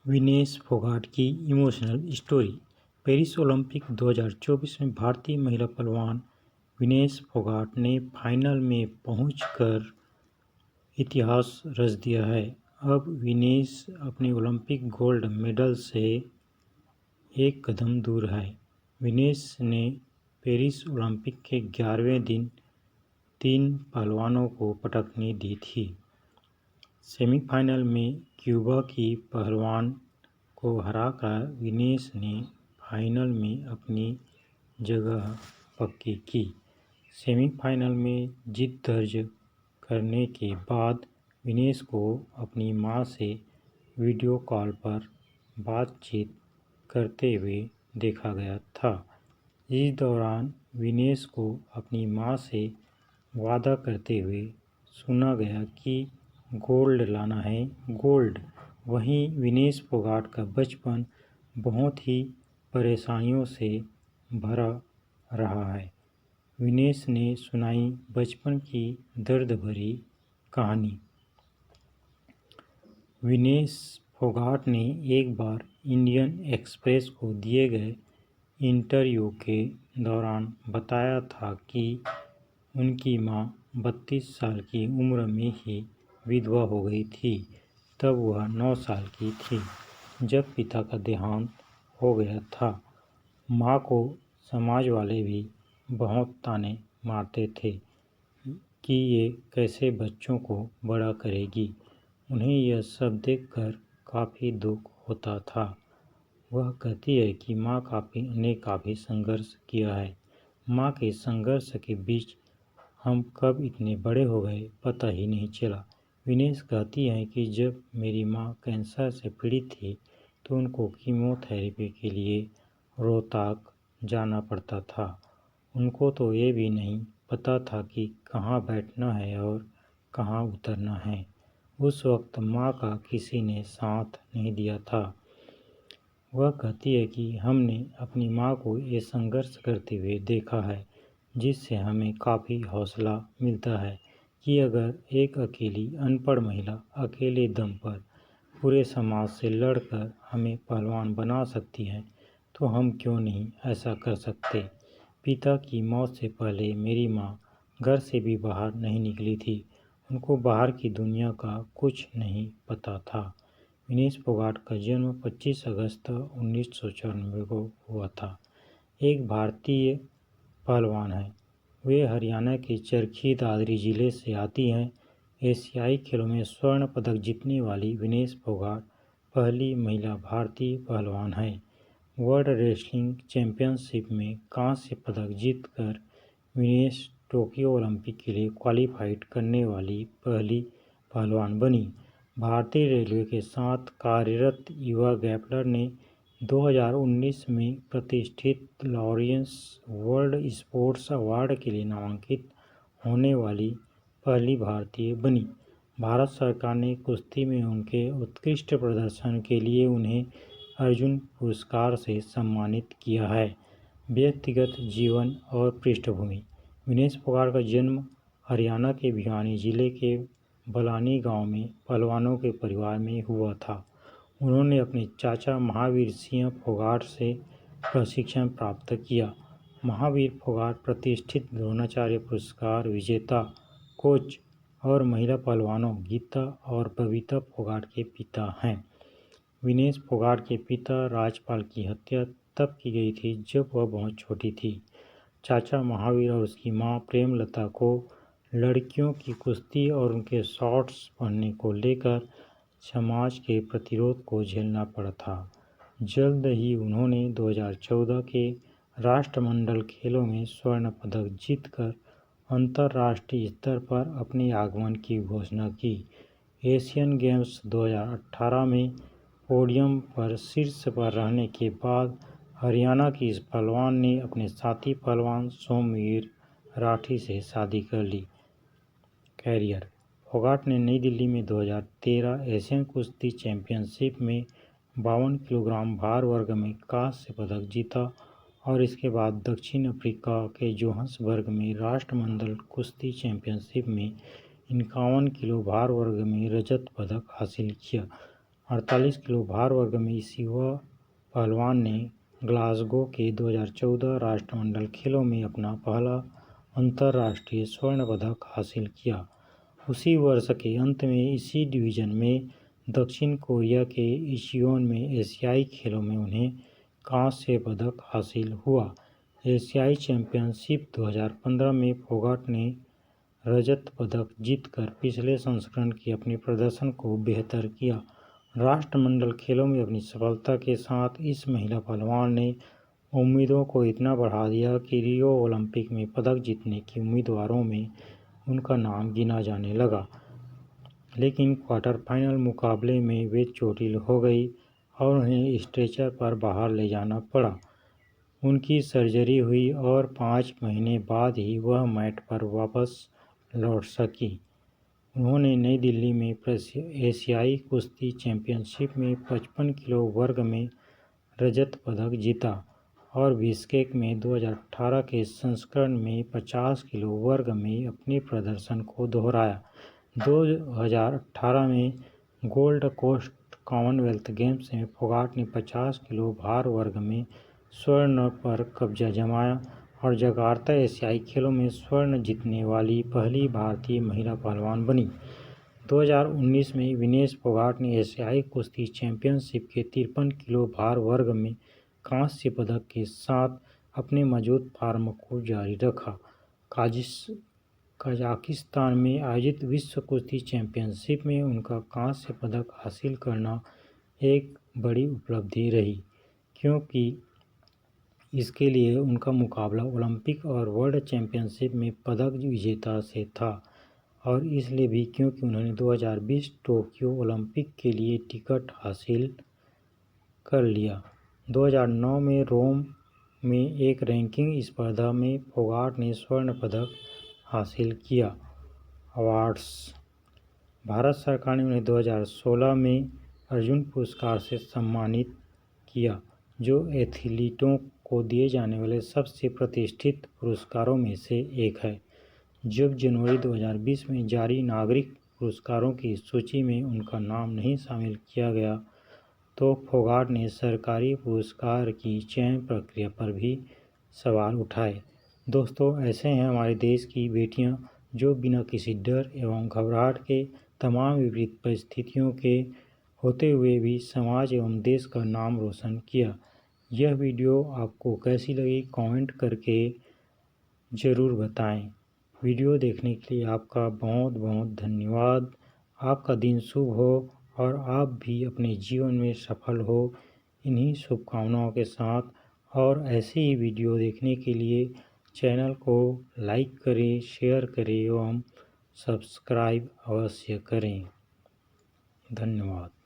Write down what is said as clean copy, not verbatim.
विनेश फोगाट की emotional story. Paris Olympic 2024 में भारतीय महिला पहलवान विनेश फोगाट ने फाइनल में पहुंचकर इतिहास रच दिया है। अब विनेश अपने ओलंपिक गोल्ड मेडल से एक कदम दूर है। विनेश ने पेरिस ओलंपिक के 11वें दिन 3 पहलवानों को पटकनी दी थी। सेमीफाइनल में क्यूबा की पहलवान को हराकर विनेश ने फाइनल में अपनी जगह पक्की की। सेमीफाइनल में जीत दर्ज करने के बाद विनेश को अपनी मां से वीडियो कॉल पर बातचीत करते हुए देखा गया था। इस दौरान विनेश को अपनी मां से वादा करते हुए सुना गया कि गोल्ड लाना है, गोल्ड। वहीं विनेश फोगाट का बचपन बहुत ही परेशानियों से भरा रहा है। विनेश ने सुनाई बचपन की दर्द भरी कहानी। विनेश फोगाट ने एक बार इंडियन एक्सप्रेस को दिए गए इंटरव्यू के दौरान बताया था कि उनकी मां 32 साल की उम्र में ही विधवा हो गई थी। तब वह 9 साल की थी जब पिता का देहांत हो गया था। मां को समाज वाले भी बहुत ताने मारते थे कि ये कैसे बच्चों को बड़ा करेगी। उन्हें यह सब देखकर काफ़ी दुख होता था। वह कहती है कि मां ने काफ़ी संघर्ष किया है। मां के संघर्ष के बीच हम कब इतने बड़े हो गए पता ही नहीं चला। विनेश कहती हैं कि जब मेरी मां कैंसर से पीड़ित थी तो उनको कीमोथेरेपी के लिए रोहतक जाना पड़ता था। उनको तो ये भी नहीं पता था कि कहाँ बैठना है और कहाँ उतरना है। उस वक्त मां का किसी ने साथ नहीं दिया था। वह कहती है कि हमने अपनी मां को ये संघर्ष करते हुए देखा है, जिससे हमें काफ़ी हौसला मिलता है कि अगर एक अकेली अनपढ़ महिला अकेले दम पर पूरे समाज से लड़कर हमें पहलवान बना सकती है तो हम क्यों नहीं ऐसा कर सकते। पिता की मौत से पहले मेरी माँ घर से भी बाहर नहीं निकली थी। उनको बाहर की दुनिया का कुछ नहीं पता था। विनेश फोगाट का जन्म 25 अगस्त 1994 को हुआ था। एक भारतीय पहलवान है। वे हरियाणा के चरखी दादरी जिले से आती हैं। एशियाई खेलों में स्वर्ण पदक जीतने वाली विनेश फोगाट पहली महिला भारतीय पहलवान हैं। वर्ल्ड रेसलिंग चैंपियनशिप में कांस्य पदक जीतकर विनेश टोक्यो ओलंपिक के लिए क्वालिफाइड करने वाली पहली पहलवान बनी। भारतीय रेलवे के साथ कार्यरत युवा ग्रैप्लर ने 2019 में प्रतिष्ठित लॉरेंस वर्ल्ड स्पोर्ट्स अवार्ड के लिए नामांकित होने वाली पहली भारतीय बनी। भारत सरकार ने कुश्ती में उनके उत्कृष्ट प्रदर्शन के लिए उन्हें अर्जुन पुरस्कार से सम्मानित किया है। व्यक्तिगत जीवन और पृष्ठभूमि। विनेश फोगाट का जन्म हरियाणा के भिवानी जिले के बलानी गांव में पहलवानों के परिवार में हुआ था। उन्होंने अपने चाचा महावीर सिंह फोगाट से प्रशिक्षण प्राप्त किया। महावीर फोगाट प्रतिष्ठित द्रोणाचार्य पुरस्कार विजेता कोच और महिला पहलवानों गीता और बबीता फोगाट के पिता हैं। विनेश फोगाट के पिता राजपाल की हत्या तब की गई थी जब वह बहुत छोटी थी। चाचा महावीर और उसकी मां प्रेमलता को लड़कियों की कुश्ती और उनके शॉर्ट्स पहनने को लेकर समाज के प्रतिरोध को झेलना पड़ा था। जल्द ही उन्होंने 2014 के राष्ट्रमंडल खेलों में स्वर्ण पदक जीतकर अंतर्राष्ट्रीय स्तर पर अपने आगमन की घोषणा की। एशियन गेम्स 2018 में पोडियम पर शीर्ष पर रहने के बाद हरियाणा की इस पहलवान ने अपने साथी पहलवान सोमवीर राठी से शादी कर ली। कैरियर। फोगाट ने नई दिल्ली में 2013 एशियन कुश्ती चैंपियनशिप में 52 किलोग्राम भार वर्ग में कांस्य पदक जीता और इसके बाद दक्षिण अफ्रीका के जोहान्सबर्ग में राष्ट्रमंडल कुश्ती चैंपियनशिप में 51 किलो भार वर्ग में रजत पदक हासिल किया। 48 किलो भार वर्ग में इस युवा पहलवान ने ग्लासगो के 2014 राष्ट्रमंडल खेलों में अपना पहला अंतर्राष्ट्रीय स्वर्ण पदक हासिल किया। उसी वर्ष के अंत में इसी डिवीजन में दक्षिण कोरिया के इंचियोन में एशियाई खेलों में उन्हें कांस्य पदक हासिल हुआ। एशियाई चैंपियनशिप 2015 में फोगाट ने रजत पदक जीतकर पिछले संस्करण के अपने प्रदर्शन को बेहतर किया। राष्ट्रमंडल खेलों में अपनी सफलता के साथ इस महिला पहलवान ने उम्मीदों को इतना बढ़ा दिया कि रियो ओलंपिक में पदक जीतने के उम्मीदवारों में उनका नाम गिना जाने लगा। लेकिन क्वार्टर फाइनल मुकाबले में वे चोटिल हो गई और उन्हें स्ट्रेचर पर बाहर ले जाना पड़ा। उनकी सर्जरी हुई और 5 महीने बाद ही वह मैट पर वापस लौट सकी। उन्होंने नई दिल्ली में एशियाई कुश्ती चैंपियनशिप में 55 किलो वर्ग में रजत पदक जीता और बिश्केक में 2018 के संस्करण में 50 किलो वर्ग में अपने प्रदर्शन को दोहराया। 2018 में गोल्ड कोस्ट कॉमनवेल्थ गेम्स में फोगाट ने 50 किलो भार वर्ग में स्वर्ण पर कब्जा जमाया और जकार्ता एशियाई खेलों में स्वर्ण जीतने वाली पहली भारतीय महिला पहलवान बनी। 2019 में विनेश फोगाट ने एशियाई कुश्ती चैंपियनशिप के 53 किलो भार वर्ग में कांस्य पदक के साथ अपने मजबूत फॉर्म को जारी रखा। कजाकिस्तान में आयोजित विश्व कुश्ती चैंपियनशिप में उनका कांस्य पदक हासिल करना एक बड़ी उपलब्धि रही, क्योंकि इसके लिए उनका मुकाबला ओलंपिक और वर्ल्ड चैंपियनशिप में पदक विजेता से था और इसलिए भी क्योंकि उन्होंने 2020 टोक्यो ओलंपिक के लिए टिकट हासिल कर लिया। 2009 में रोम में एक रैंकिंग स्पर्धा में फोगाट ने स्वर्ण पदक हासिल किया। अवार्ड्स। भारत सरकार ने उन्हें 2016 में अर्जुन पुरस्कार से सम्मानित किया, जो एथलीटों को दिए जाने वाले सबसे प्रतिष्ठित पुरस्कारों में से एक है। जब जनवरी 2020 में जारी नागरिक पुरस्कारों की सूची में उनका नाम नहीं शामिल किया गया, तो फोगाट ने सरकारी पुरस्कार की चयन प्रक्रिया पर भी सवाल उठाए। दोस्तों, ऐसे हैं हमारे देश की बेटियां जो बिना किसी डर एवं घबराहट के तमाम विपरीत परिस्थितियों के होते हुए भी समाज एवं देश का नाम रोशन किया। यह वीडियो आपको कैसी लगी कमेंट करके ज़रूर बताएं। वीडियो देखने के लिए आपका बहुत बहुत धन्यवाद। आपका दिन शुभ हो और आप भी अपने जीवन में सफल हो, इन्हीं शुभकामनाओं के साथ। और ऐसे ही वीडियो देखने के लिए चैनल को लाइक करें, शेयर करें एवं सब्सक्राइब अवश्य करें। धन्यवाद।